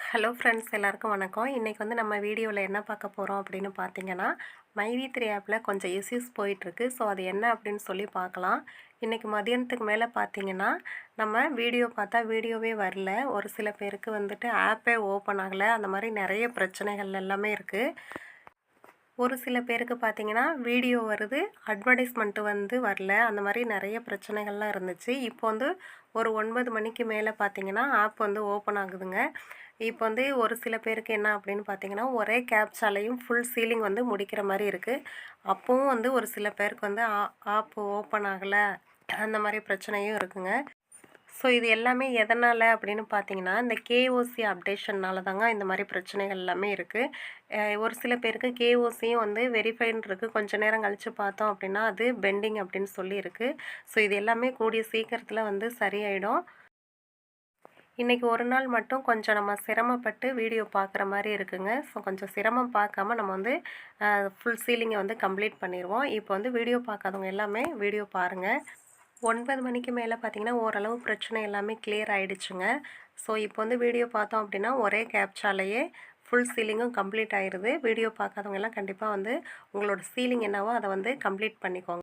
Hello friends எல்லாருக்கும் வணக்கம். இன்றைக்கி வந்து நம்ம வீடியோவில் என்ன பார்க்க போகிறோம் அப்படின்னு பார்த்தீங்கன்னா, மைவி3 ஆப்பில் கொஞ்சம் இஷ்யூஸ் போயிட்டுருக்கு. ஸோ அது என்ன அப்படின்னு சொல்லி பார்க்கலாம். இன்றைக்கி மதியானத்துக்கு மேலே பார்த்தீங்கன்னா, நம்ம வீடியோ பார்த்தா வீடியோவே வரல. ஒரு சில பேருக்கு வந்துட்டு ஆப்பே ஓப்பன் ஆகலை. அந்த மாதிரி நிறைய பிரச்சனைகள் எல்லாமே இருக்குது. ஒரு சில பேருக்கு பார்த்தீங்கன்னா வீடியோ வருது, அட்வர்டைஸ்மெண்ட்டு வந்து வரல. அந்த மாதிரி நிறைய பிரச்சனைகள்லாம் இருந்துச்சு. இப்போ வந்து ஒரு 9 மணிக்கு மேலே பார்த்தீங்கன்னா ஆப் வந்து ஓப்பன் ஆகுதுங்க. இப்போ வந்து ஒரு சில பேருக்கு என்ன அப்படின்னு பார்த்தீங்கன்னா, ஒரே கேப்சாலையும் ஃபுல் சீலிங் வந்து முடிக்கிற மாதிரி இருக்குது. அப்போவும் வந்து ஒரு சில பேருக்கு வந்து ஆப் ஓப்பன் ஆகலை, அந்த மாதிரி பிரச்சனையும் இருக்குங்க. ஸோ இது எல்லாமே எதனால் அப்படின்னு பார்த்தீங்கன்னா, இந்த கேஓசி அப்டேஷன்னால தாங்க இந்த மாதிரி பிரச்சனைகள் எல்லாமே இருக்குது. ஒரு சில பேருக்கு கேஓசியும் வந்து வெரிஃபைன்னு இருக்குது. கொஞ்சம் நேரம் கழித்து பார்த்தோம் அப்படின்னா அது பெண்டிங் அப்படின்னு சொல்லி இருக்குது. ஸோ இது எல்லாமே கூடிய சீக்கிரத்தில் வந்து சரியாயிடும். இன்றைக்கி ஒரு நாள் மட்டும் கொஞ்சம் நம்ம சிரமப்பட்டு வீடியோ பார்க்குற மாதிரி இருக்குங்க. ஸோ கொஞ்சம் சிரமம் பார்க்காம நம்ம வந்து ஃபுல் சீலிங்கை வந்து கம்ப்ளீட் பண்ணிடுவோம். இப்போ வந்து வீடியோ பார்க்காதவங்க எல்லாமே வீடியோ பாருங்கள். 9 மணிக்கு மேலே பார்த்தீங்கன்னா ஓரளவு பிரச்சனை எல்லாமே கிளியர் ஆகிடுச்சுங்க. ஸோ இப்போ வந்து வீடியோ பார்த்தோம் அப்படின்னா ஒரே கேப்சாலேயே ஃபுல் சீலிங்கும் கம்ப்ளீட் ஆயிடுது. வீடியோ பார்க்காதவங்க எல்லாம் கண்டிப்பாக வந்து உங்களோட சீலிங் என்னவோ அதை வந்து கம்ப்ளீட் பண்ணிக்கோங்க.